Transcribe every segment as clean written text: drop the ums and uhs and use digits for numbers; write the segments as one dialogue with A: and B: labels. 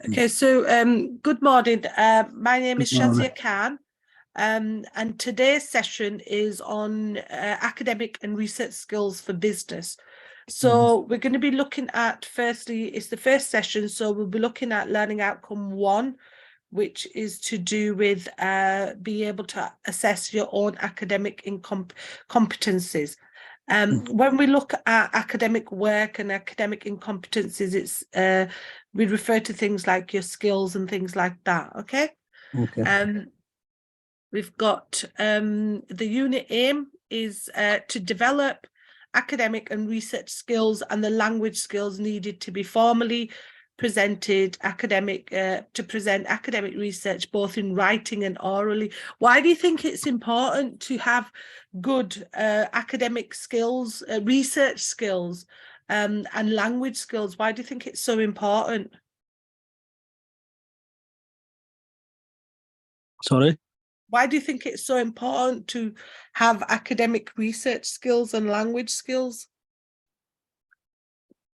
A: Okay, so good morning. My name is
B: Good morning.
A: Shazia Khan, and today's session is on academic and research skills for business. So we're going to be looking at, firstly, it's the first session, so we'll be looking at learning outcome 1, which is to do with being able to assess your own academic competencies. When we look at academic work and academic incompetencies, it's we refer to things like your skills and things like that. Okay. We've got the unit aim is to develop academic and research skills and the language skills needed to be formally presented to present academic research both in writing and orally. Why do you think it's important to have good academic skills, research skills, and language skills? Why do you think it's so important?
B: Sorry?
A: Why do you think it's so important to have academic research skills and language skills?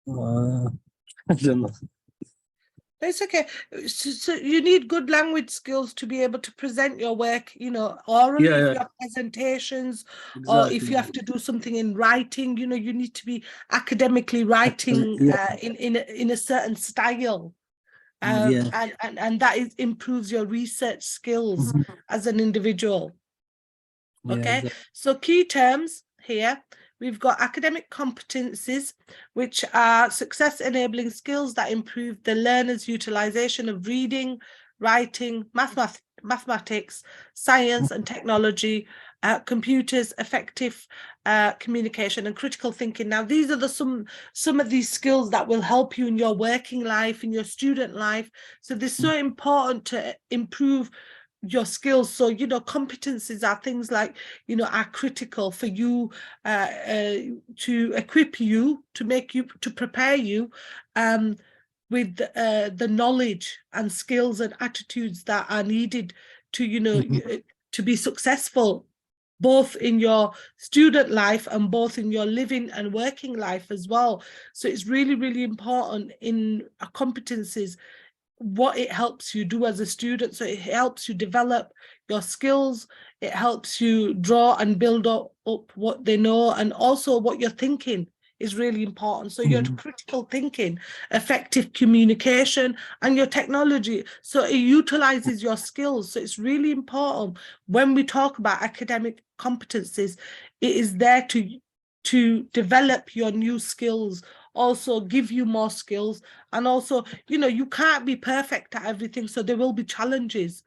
B: I don't know.
A: It's okay. So you need good language skills to be able to present your work, you know, orally, if you have presentations, or if you have to do something in writing, you know, you need to be academically writing in a certain style. And that improves your research skills as an individual. Okay, so key terms here. We've got academic competencies, which are success enabling skills that improve the learner's utilization of reading, writing, mathematics, science and technology, computers, effective communication and critical thinking. Now, these are some of these skills that will help you in your working life, in your student life. So they're so important to improve your skills. So, you know, competencies are things like, you know, are critical for you to equip you, to prepare you with the knowledge and skills and attitudes that are needed to, you know, to be successful both in your student life and both in your living and working life as well. So it's really, really important in competencies what it helps you do as a student. So it helps you develop your skills, it helps you draw and build up what they know, and also what you're thinking is really important. So your critical thinking, effective communication, and your technology. So it utilizes your skills. So it's really important when we talk about academic competencies, it is there to develop your new skills, also give you more skills, and also, you know, you can't be perfect at everything, so there will be challenges.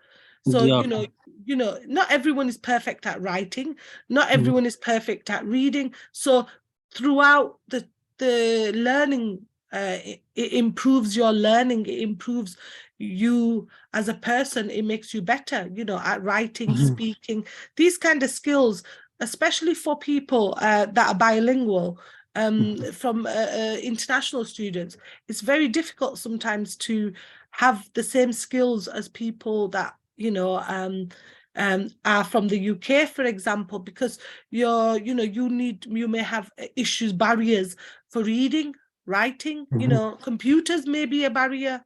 A: So you know, not everyone is perfect at writing, not everyone is perfect at reading. So throughout the learning, it improves your learning, it improves you as a person, it makes you better, you know, at writing, speaking, these kind of skills, especially for people that are bilingual. From international students, it's very difficult sometimes to have the same skills as people that, you know, are from the UK, for example, because you may have issues, barriers for reading, writing, you know, computers may be a barrier.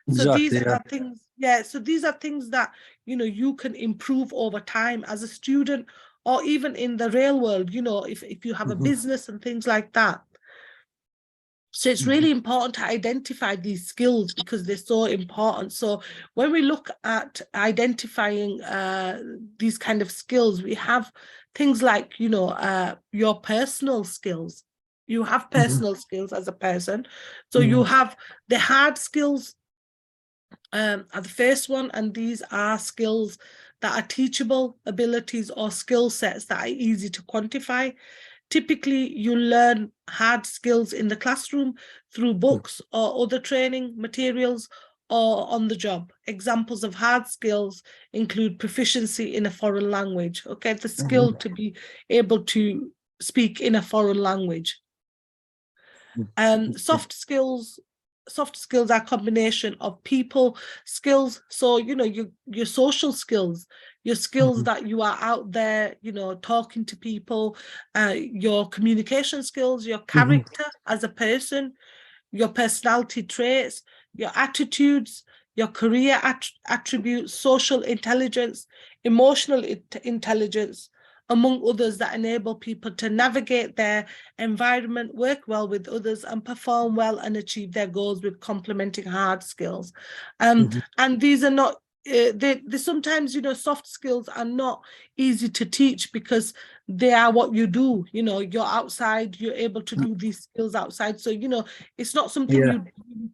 A: So these are things, so these are things that, you know, you can improve over time as a student, or even in the real world, you know, if you have a business and things like that. So it's really important to identify these skills because they're so important. So when we look at identifying these kind of skills, we have things like, you know, your personal skills. You have personal skills as a person. So you have the hard skills are the first one, and these are skills that are teachable abilities or skill sets that are easy to quantify. Typically, you learn hard skills in the classroom through books or other training materials or on the job. Examples of hard skills include proficiency in a foreign language, okay, the skill to be able to speak in a foreign language. Soft skills are a combination of people skills. So, you know, your social skills, your skills that you are out there, you know, talking to people, your communication skills, your character as a person, your personality traits, your attitudes, your career attributes, social intelligence, emotional intelligence, among others, that enable people to navigate their environment, work well with others, and perform well and achieve their goals with complementing hard skills. And these are not, they sometimes, you know, soft skills are not easy to teach because they are what you do. You know, you're outside, you're able to do these skills outside. So, you know, it's not something you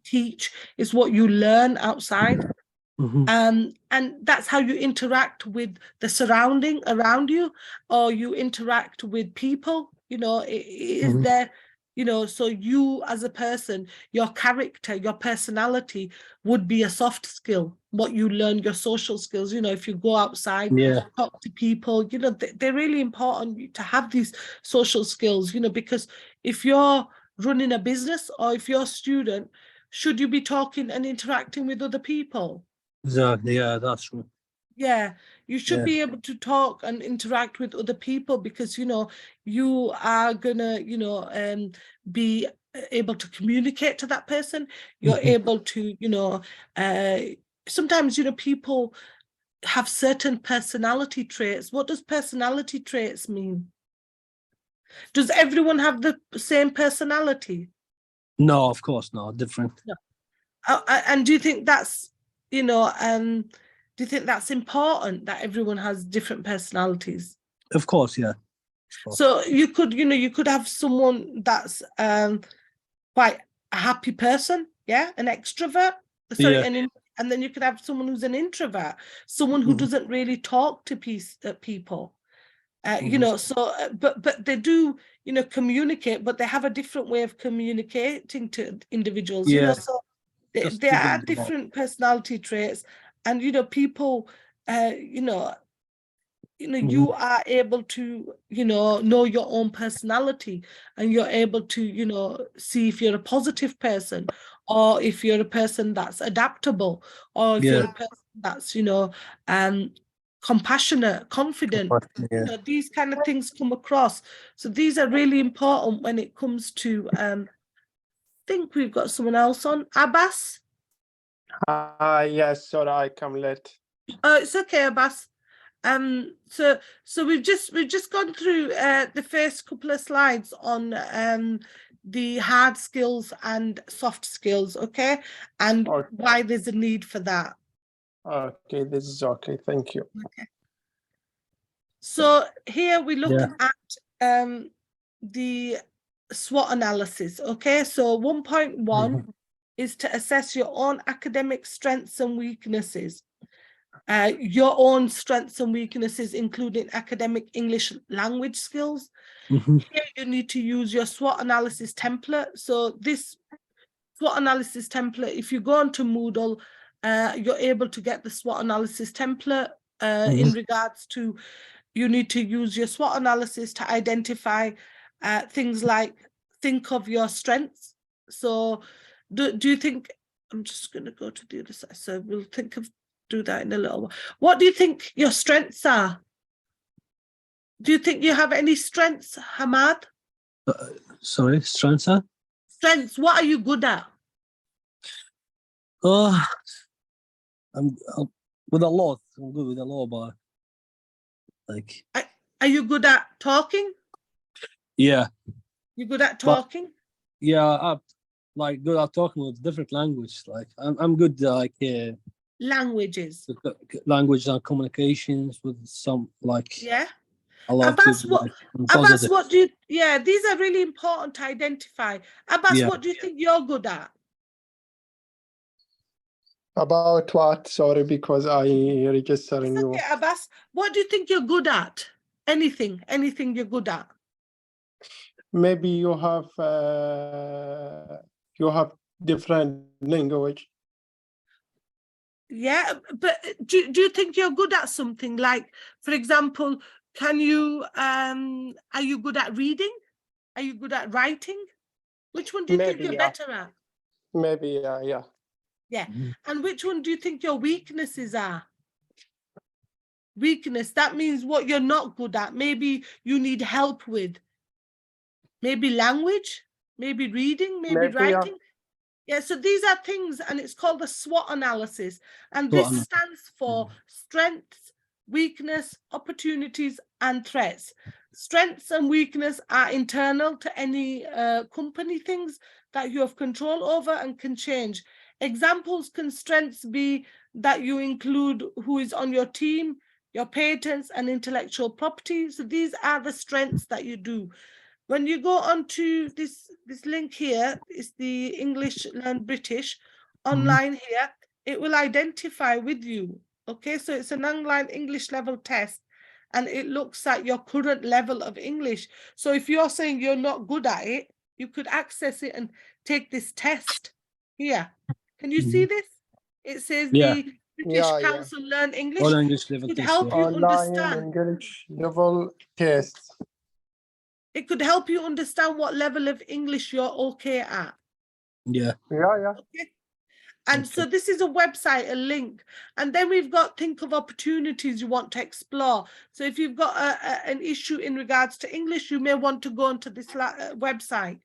A: teach, it's what you learn outside. And that's how you interact with the surrounding around you, or you interact with people, you know, it is there, you know, so you as a person, your character, your personality would be a soft skill, what you learn, your social skills, you know, if you go outside, talk to people, you know, they're really important to have these social skills, you know, because if you're running a business or if you're a student, should you be talking and interacting with other people?
B: Exactly, yeah, that's true.
A: Yeah, you should be able to talk and interact with other people because, you know, you are gonna, you know, be able to communicate to that person. You're able to, you know, sometimes, you know, people have certain personality traits. What does personality traits mean? Does everyone have the same personality?
B: No, of course not, different.
A: No. And do you think that's, you know, do you think that's important that everyone has different personalities?
B: Of course, yeah.
A: So you could, you know, you could have someone that's quite a happy person, yeah, an extrovert. Sorry, and then you could have someone who's an introvert, someone who doesn't really talk to people. You know, so but they do, you know, communicate, but they have a different way of communicating to individuals. You know, so there are different personality traits, and you know, people, you know, you are able to, you know your own personality, and you're able to, you know, see if you're a positive person, or if you're a person that's adaptable, or if you're a person that's, you know, compassionate, confident. You know, these kind of things come across. So these are really important when it comes to, I think we've got someone else on. Abbas?
C: Yes, sorry, I come late.
A: It's okay, Abbas. So we've just gone through the first couple of slides on the hard skills and soft skills, okay, and why there's a need for that.
C: Okay, this is okay. Thank you.
A: Okay. So here we look at the SWOT analysis. Okay, so 1.1 is to assess your own academic strengths and weaknesses. Your own strengths and weaknesses, including academic English language skills. Here you need to use your SWOT analysis template. So this SWOT analysis template, if you go onto Moodle, you're able to get the SWOT analysis template in regards to, you need to use your SWOT analysis to identify things like, think of your strengths. So do you think, I'm just going to go to the other side, so we'll do that in a little while. What do you think your strengths are? Do you think you have any strengths, Hamad?
B: Sorry, strengths?
A: Strengths, what are you good at?
B: I'm with a lot. I'm good with a lot, but like.
A: Are you good at talking?
B: Yeah.
A: You good at talking?
B: I'm like good at talking with different language. Like I'm good like
A: languages.
B: Language and communications with some like.
A: Yeah.
B: Abbas,
A: what do you? Yeah, these are really important to identify. Abbas, what do you think you're good at?
C: About what? Sorry, because I registered in you.
A: Okay, Abbas, what do you think you're good at? Anything you're good at?
C: Maybe you have different language.
A: Yeah, but do you think you're good at something? Like, for example, can you are you good at reading? Are you good at writing? Which one do you think you're better at?
C: Maybe, yeah.
A: Yeah. And which one do you think your weaknesses are? Weakness, that means what you're not good at. Maybe you need help with. Maybe language, maybe reading, maybe writing. Yeah, so these are things, and it's called the SWOT analysis. And
B: SWOT
A: this stands for strengths, weakness, opportunities, and threats. Strengths and weakness are internal to any company, things that you have control over and can change. Examples can strengths be that you include who is on your team, your patents, and intellectual property. So these are the strengths that you do. When you go onto this link here, it's the English Learn British online here, it will identify with you. Okay, so it's an online English level test, and it looks at your current level of English. So if you're saying you're not good at it, you could access it and take this test here. Can you see this? It says the British Council Learn English.
B: All English level
A: could
B: test,
A: help you
C: Online
A: understand.
C: English level test.
A: It could help you understand what level of English you're okay at.
C: Yeah.
A: Okay. And so this is a website, a link. And then we've got think of opportunities you want to explore. So if you've got an issue in regards to English, you may want to go onto this website.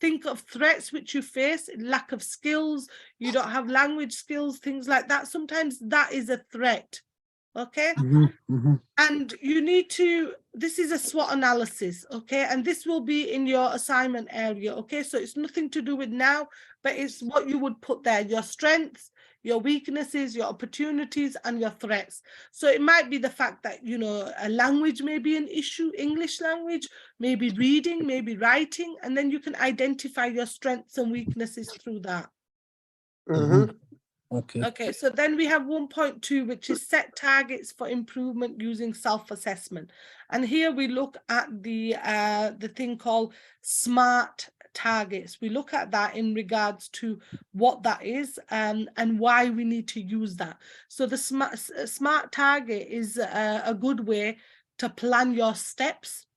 A: Think of threats which you face, lack of skills, you don't have language skills, things like that. Sometimes that is a threat. Okay. And you need to, this is a SWOT analysis, okay? And this will be in your assignment area, okay? So it's nothing to do with now, but it's what you would put there, your strengths, your weaknesses, your opportunities, and your threats. So it might be the fact that, you know, a language may be an issue, English language, maybe reading, maybe writing, and then you can identify your strengths and weaknesses through that. Okay, so then we have 1.2, which is set targets for improvement using self-assessment. And here we look at the thing called SMART targets. We look at that in regards to what that is and why we need to use that. So the SMART target is a good way to plan your steps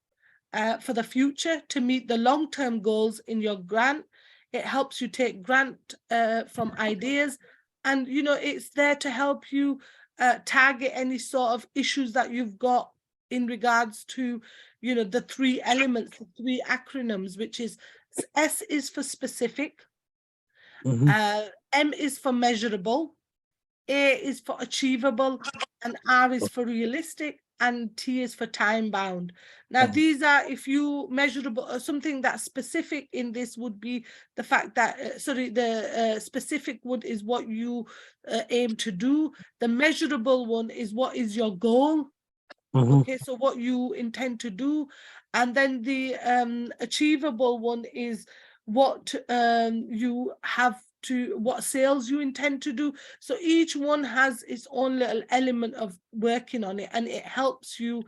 A: for the future to meet the long-term goals in your grant. It helps you take grant from ideas. And, you know, it's there to help you target any sort of issues that you've got in regards to, you know, the three elements, the three acronyms, which is S is for specific, M is for measurable, A is for achievable, and R is for realistic, and T is for time bound. Now, these are, if you measurable, something that's specific in this would be the fact that, the specific one is what you aim to do. The measurable one is what is your goal. Okay, so what you intend to do. And then the achievable one is what you have to, what sales you intend to do. So each one has its own little element of working on it, and it helps you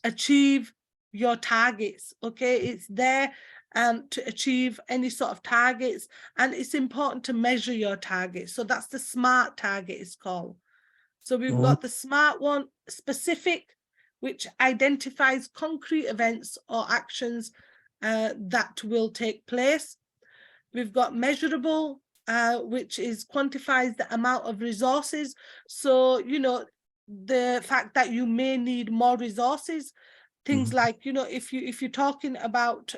A: achieve your targets. Okay, it's there to achieve any sort of targets, and it's important to measure your targets. So that's the SMART target is called. So we've got the SMART one, specific, which identifies concrete events or actions that will take place. We've got measurable, which is quantifies the amount of resources. So, you know, the fact that you may need more resources, things like, you know, if you're talking about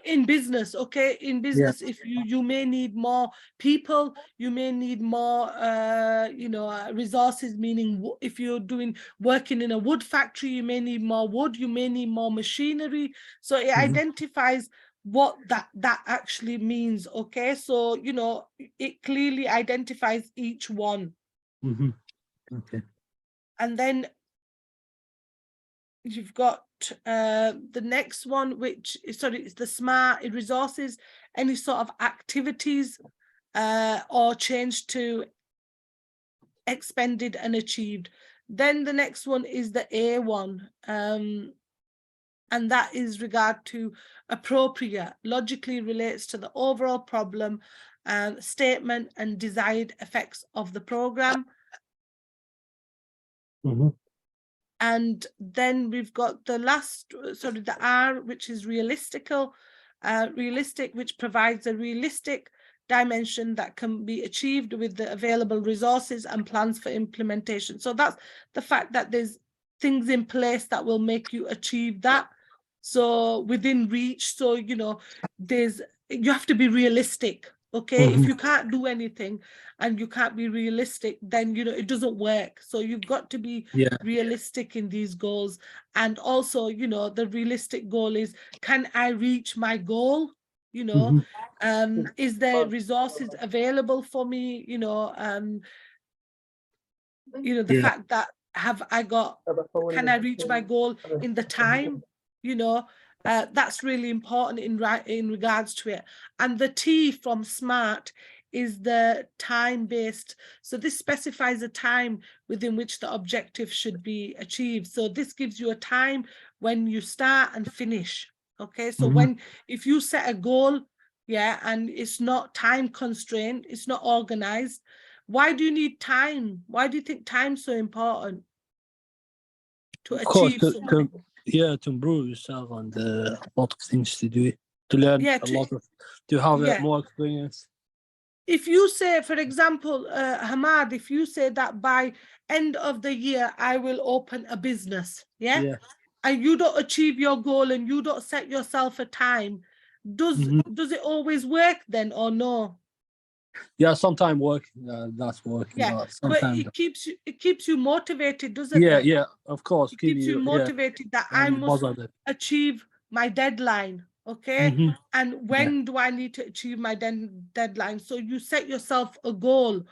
A: in business, okay, in business, if you may need more people, you may need more you know, resources, meaning if you're working in a wood factory, you may need more wood, you may need more machinery. So it identifies what that actually means. Okay, so, you know, it clearly identifies each one.
B: Okay.
A: And then you've got the next one, which is, sorry, it's the SMART resources, any sort of activities or change to expended and achieved. Then the next one is the A one, and that is regard to appropriate, logically relates to the overall problem, statement and desired effects of the program. And then we've got the last, sorry, the R, which is realistic, which provides a realistic dimension that can be achieved with the available resources and plans for implementation. So that's the fact that there's things in place that will make you achieve that. so within reach. So, you know, you have to be realistic. Okay, if you can't do anything and you can't be realistic, then, you know, it doesn't work. So you've got to be realistic in these goals. And also, you know, the realistic goal is, can I reach my goal? You know, is there resources available for me? You know, the fact that can I reach my goal in the time? You know, that's really important in regards to it. And the T from SMART is the time-based. So this specifies a time within which the objective should be achieved. So this gives you a time when you start and finish. Okay, so if you set a goal, and it's not time constrained, it's not organized. Why do you need time? Why do you think time's so important to achieve something?
B: To improve yourself and a lot of things to do, to learn to have more experience.
A: If you say, for example, Hamad, if you say that by end of the year, I will open a business, and you don't achieve your goal and you don't set yourself a time, does it always work then or no?
B: Yeah, sometimes that's working.
A: Yeah, but it keeps you motivated, doesn't
B: it?
A: it?
B: Yeah, of course.
A: It keeps you motivated that I must achieve my deadline. Okay, and when do I need to achieve my deadline? So you set yourself a goal.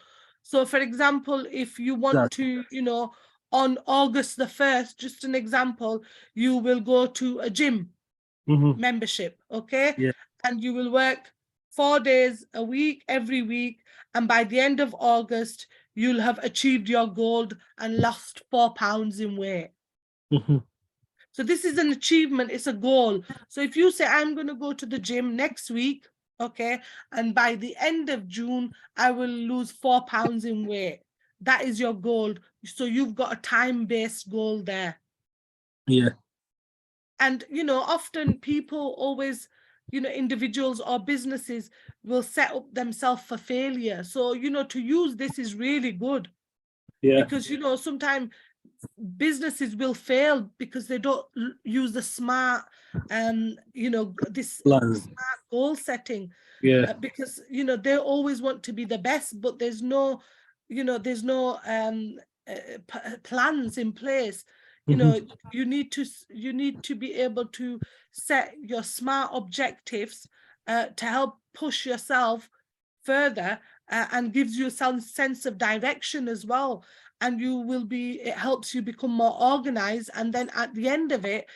A: So, for example, if you want to, you know, on August the 1st, just an example, you will go to a gym membership, okay, and you will work 4 days a week, every week, and by the end of August, you'll have achieved your goal and lost 4 pounds in weight. So this is an achievement, it's a goal. So if you say, I'm going to go to the gym next week, okay, and by the end of June, I will lose 4 pounds in weight. That is your goal. So you've got a time-based goal there.
B: Yeah.
A: And, you know, often people always, you know, individuals or businesses will set up themselves for failure. So, you know, to use this is really good. Yeah. Because, you know, sometimes businesses will fail because they don't use the smart, you know, this smart goal setting. Yeah. Because, you know, they always want to be the best, but there's no, you know, there's no plans in place. You know, you need to be able to set your smart objectives to help push yourself further and gives you some sense of direction as well. And it helps you become more organized. And then at the end of it,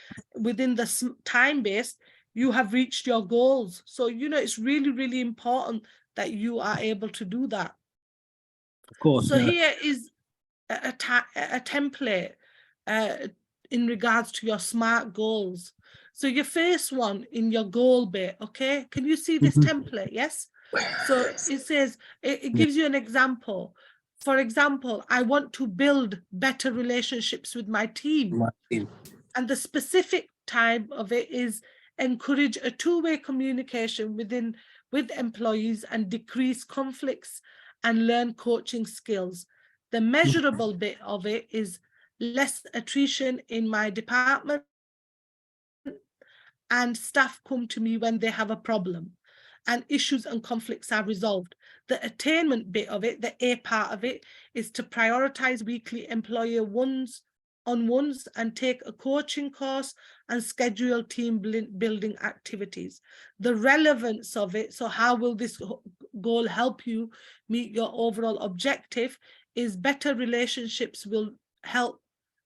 A: within the time base, you have reached your goals. So, you know, it's really, really important that you are able to do that.
B: Of course.
A: So here is a template in regards to your SMART goals. So your first one in your goal bit, okay? Can you see this template? Yes. So it says, it gives you an example. For example, I want to build better relationships with my team. And the specific type of it is encourage a two-way communication with employees and decrease conflicts and learn coaching skills. The measurable bit of it is less attrition in my department and staff come to me when they have a problem and issues and conflicts are resolved. The attainment bit of it, the A part of it, is to prioritize weekly employer one-on-ones and take a coaching course and schedule team building activities. The relevance of it, so how will this goal help you meet your overall objective, is better relationships will help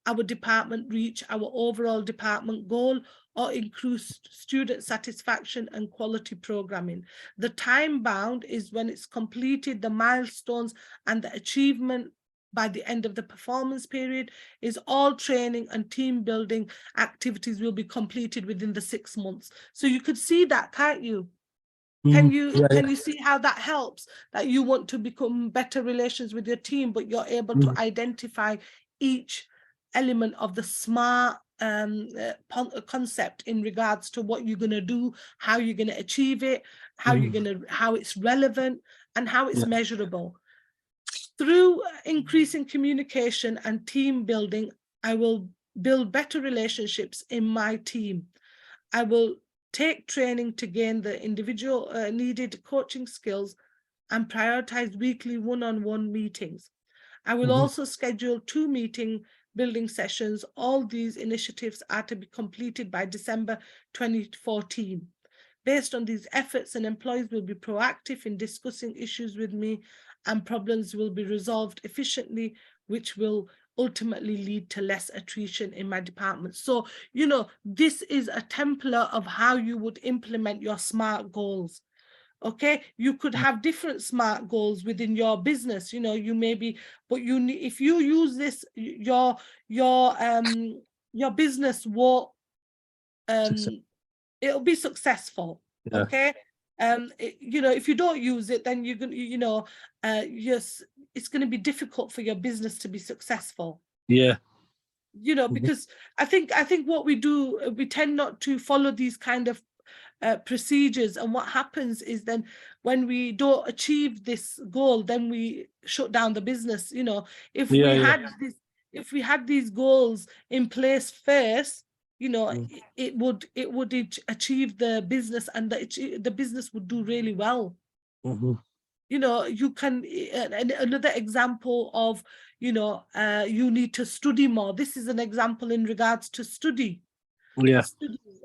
A: our department reach our overall department goal or increase student satisfaction and quality programming. The time bound is when it's completed, the milestones and the achievement by the end of the performance period is all training and team building activities will be completed within the 6 months. So you could see that, can't you? Can you see how that helps? That you want to become better relations with your team, but you're able to identify each element of the SMART concept in regards to what you're going to do, how you're going to achieve it, how it's relevant and how it's measurable. Through increasing communication and team building, I will build better relationships in my team. I will take training to gain the individual needed coaching skills and prioritize weekly one-on-one meetings. I will also schedule 2 meeting building sessions. All these initiatives are to be completed by December 2014. Based on these efforts, an employees will be proactive in discussing issues with me, and problems will be resolved efficiently, which will ultimately lead to less attrition in my department. So, you know, this is a template of how you would implement your SMART goals. Okay, you could have different SMART goals within your business, you know, you maybe, but you need, if you use this, your business will it'll be successful.
B: Yeah.
A: Okay, you know, if you don't use it, then you're gonna, you know, yes, it's going to be difficult for your business to be successful.
B: Yeah.
A: You know, because I think what we do, we tend not to follow these kind of procedures, and what happens is then when we don't achieve this goal, then we shut down the business. You know, if we had these goals in place first, you know, it would achieve the business, and the business would do really well. You know, you can, another example of, you know, you need to study more. This is an example in regards to study.
B: Yeah.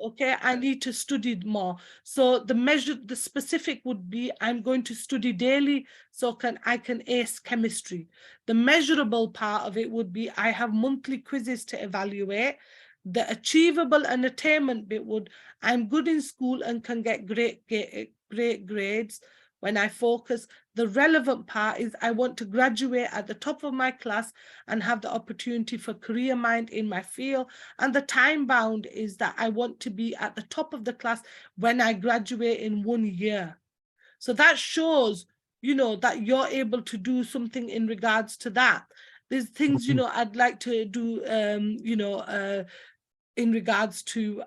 A: Okay, I need to study more. So the specific would be, I'm going to study daily so I can ace chemistry. The measurable part of it would be, I have monthly quizzes to evaluate. The achievable and attainment bit would, I'm good in school and can get great grades when I focus. The relevant part is, I want to graduate at the top of my class and have the opportunity for career mind in my field. And the time bound is that I want to be at the top of the class when I graduate in 1 year. So that shows, you know, that you're able to do something in regards to that. There's things, you know, I'd like to do, you know, in regards to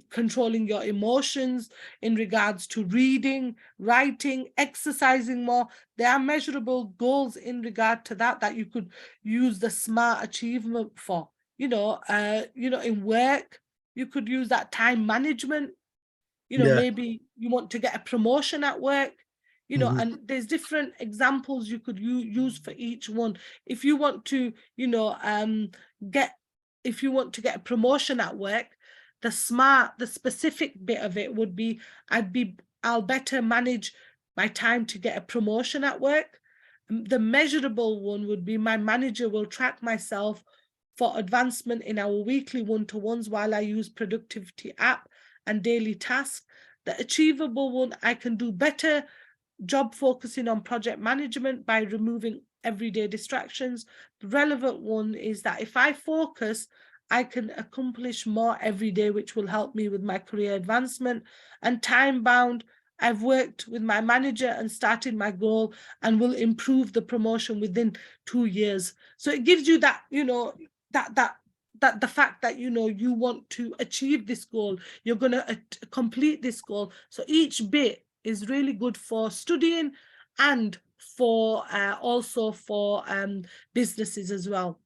A: controlling your emotions, in regards to reading, writing, exercising more. There are measurable goals in regard to that you could use the SMART achievement for. You know, in work, you could use that time management. You know, maybe you want to get a promotion at work, you know, and there's different examples you could use for each one. If you want to, you know, if you want to get a promotion at work, the specific bit of it would be, I'll better manage my time to get a promotion at work. The measurable one would be, my manager will track myself for advancement in our weekly one-to-ones while I use productivity app and daily tasks. The achievable one, I can do better job focusing on project management by removing everyday distractions. The relevant one is that if I focus, I can accomplish more every day, which will help me with my career advancement. And time bound, I've worked with my manager and started my goal and will improve the promotion within 2 years. So it gives you that, you know, that the fact that, you know, you want to achieve this goal, you're going to complete this goal. So each bit is really good for studying and for also for businesses as well.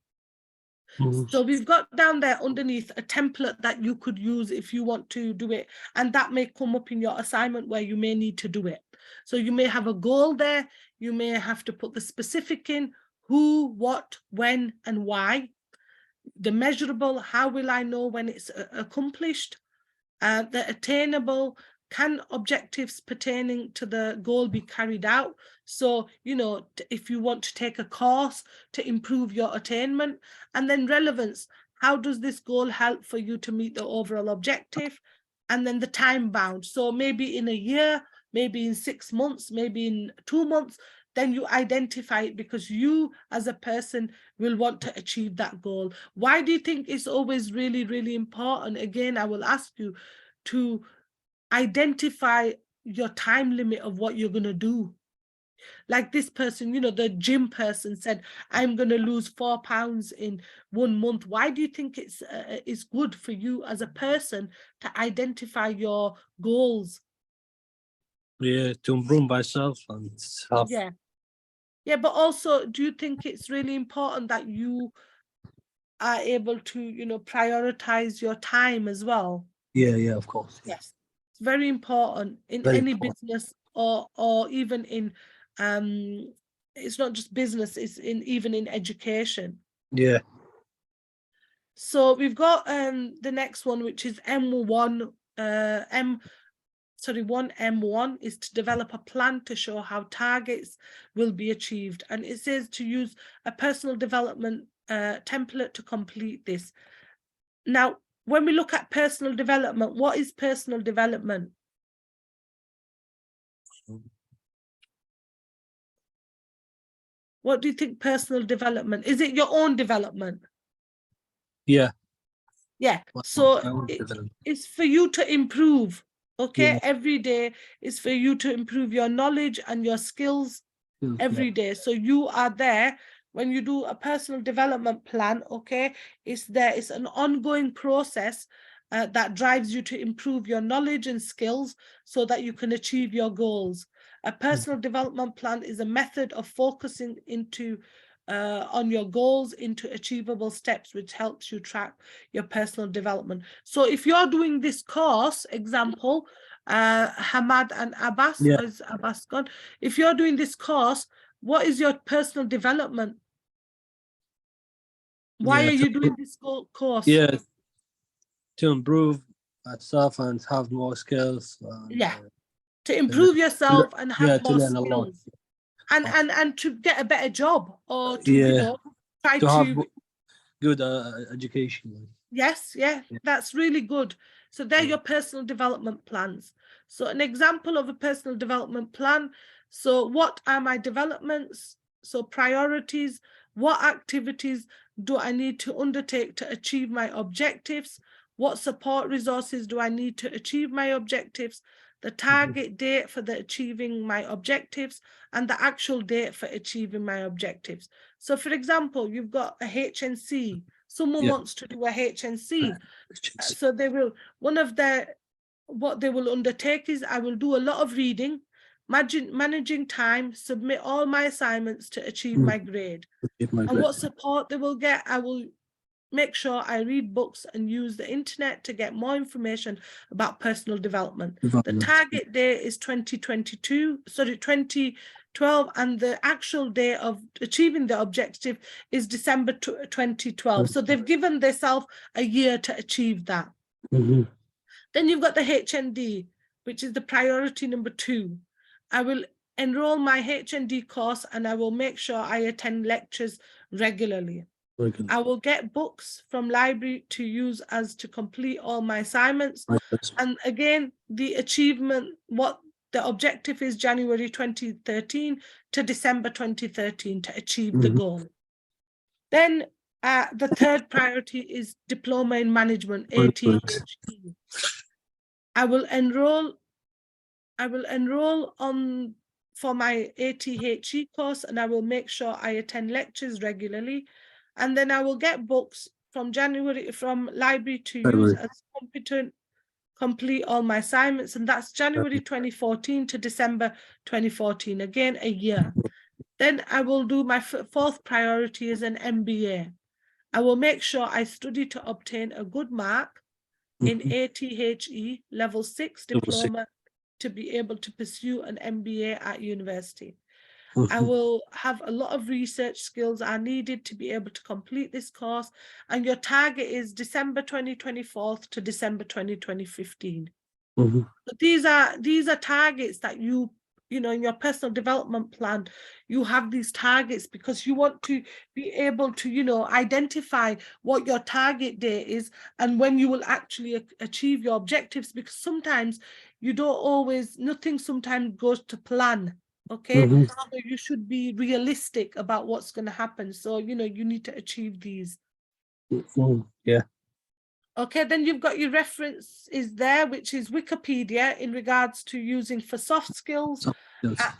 A: So we've got down there underneath a template that you could use if you want to do it, and that may come up in your assignment where you may need to do it. So you may have a goal there, you may have to put the specific in, who, what, when, and why. The measurable, how will I know when it's accomplished? The attainable, can objectives pertaining to the goal be carried out? So, you know, if you want to take a course to improve your attainment. And then relevance, how does this goal help for you to meet the overall objective? And then the time bound, so maybe in a year, maybe in 6 months, maybe in 2 months, then you identify it, because you as a person will want to achieve that goal. Why do you think it's always really, really important? Again, I will ask you to identify your time limit of what you're going to do. Like this person, you know, the gym person said, I'm going to lose 4 pounds in 1 month. Why do you think it's good for you as a person to identify your goals?
B: Yeah, to improve myself and have...
A: Yeah, but also, do you think it's really important that you are able to, you know, prioritize your time as well?
B: Yeah, of course. Yeah.
A: Yes, it's very important in
B: Very
A: any
B: important.
A: business or even in it's not just business, it's even in education.
B: Yeah.
A: So we've got the next one, which is M1 1M1 is to develop a plan to show how targets will be achieved, and it says to use a personal development template to complete this. Now, when we look at personal development, what is personal development? What do you think personal development is? It your own development?
B: Yeah.
A: Yeah. So it's for you to improve. Okay, every day is for you to improve your knowledge and your skills every day. So you are there when you do a personal development plan. Okay, it's an ongoing process that drives you to improve your knowledge and skills so that you can achieve your goals. A personal development plan is a method of focusing on your goals into achievable steps, which helps you track your personal development. So if you're doing this course, example, Hamad and Abbas, is Abbas gone? If you're doing this course, what is your personal development? Why are you doing this course?
B: Yeah, to improve myself and have more skills.
A: To improve yourself and have more
B: learn a lot.
A: skills. And to get a better job, or to try to
B: have good education.
A: Yes, that's really good. So they're your personal development plans. So an example of a personal development plan. So what are my developments? So priorities, what activities do I need to undertake to achieve my objectives? What support resources do I need to achieve my objectives? The target date for achieving my objectives, and the actual date for achieving my objectives. So for example, you've got a HNC. Someone wants to do a HNC. So they will, what they will undertake is, I will do a lot of reading, managing time, submit all my assignments to achieve my grade. And what support they will get, I will make sure I read books and use the internet to get more information about personal development. The target date is 2012, and the actual day of achieving the objective is December 2012. So they've given themselves a year to achieve that. Then you've got the HND, which is the priority number 2. I will enroll my HND course and I will make sure I attend lectures regularly. I will get books from library to use as to complete all my assignments. And again, the achievement, what the objective is January 2013 to December 2013 to achieve the goal. Then the third priority is diploma in management, ATHE. I will enroll for my ATHE course, and I will make sure I attend lectures regularly. And then I will get books from library to use as competent, complete all my assignments, and that's January 2014 to December 2014, again a year. Then I will do my fourth priority is an MBA. I will make sure I study to obtain a good mark in ATHE level 6 diploma to be able to pursue an MBA at university. I will have a lot of research skills are needed to be able to complete this course, and your target is December 2024 to December 2015. But these are targets that you know, in your personal development plan, you have these targets because you want to be able to, you know, identify what your target date is and when you will actually achieve your objectives, because sometimes you don't always, nothing sometimes goes to plan. Okay, so you should be realistic about what's going to happen. So, you know, you need to achieve these. Okay, then you've got your reference is there, which is Wikipedia in regards to using for soft skills,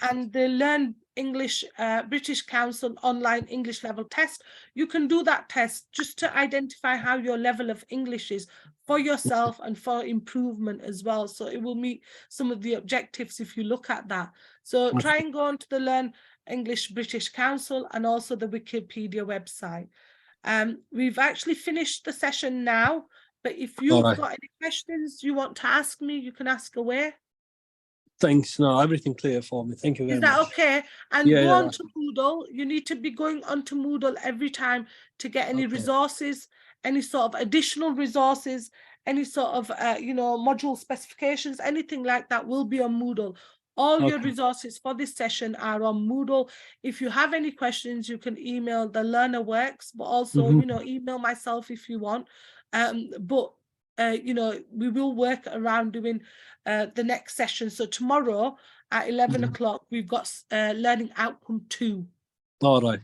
A: and the Learn English British Council online English level test. You can do that test just to identify how your level of English is for yourself and for improvement as well. So it will meet some of the objectives if you look at that. So try and go on to the Learn English British Council and also the Wikipedia website. We've actually finished the session now. But if
B: All
A: you've
B: right.
A: got any questions you want to ask me, you can ask away.
B: Thanks. No, everything clear for me. Thank you very
A: Is that
B: much.
A: okay? And
B: Yeah,
A: go
B: yeah,
A: on
B: that's
A: to Moodle. You need to be going onto Moodle every time to get any
B: okay.
A: resources, any sort of additional resources, any sort of, module specifications, anything like that will be on Moodle. All your
B: Okay.
A: resources for this session are on Moodle. If you have any questions, you can email the Learner Works, but also, email myself if you want. We will work around doing the next session. So tomorrow at 11 o'clock, we've got Learning Outcome 2.
B: All right.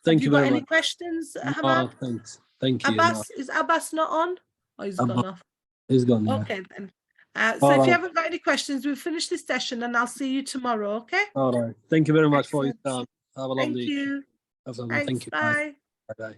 B: Thank you
A: Have you got
B: very
A: any
B: much.
A: questions,
B: No,
A: Hamad?
B: thanks. Thank you.
A: Abbas, is Abbas not on? Or he's gone off?
B: He's gone, yeah.
A: Okay, then. So
B: All
A: if you
B: right.
A: haven't got any questions, we'll finish this session and I'll see you tomorrow, okay?
B: All right. Thank you very much for your
A: Excellent.
B: time. Have a
A: Thank
B: lovely.
A: you.
B: Have a lovely.
A: Thanks.
B: Thank you.
A: Bye.
B: Bye. Bye.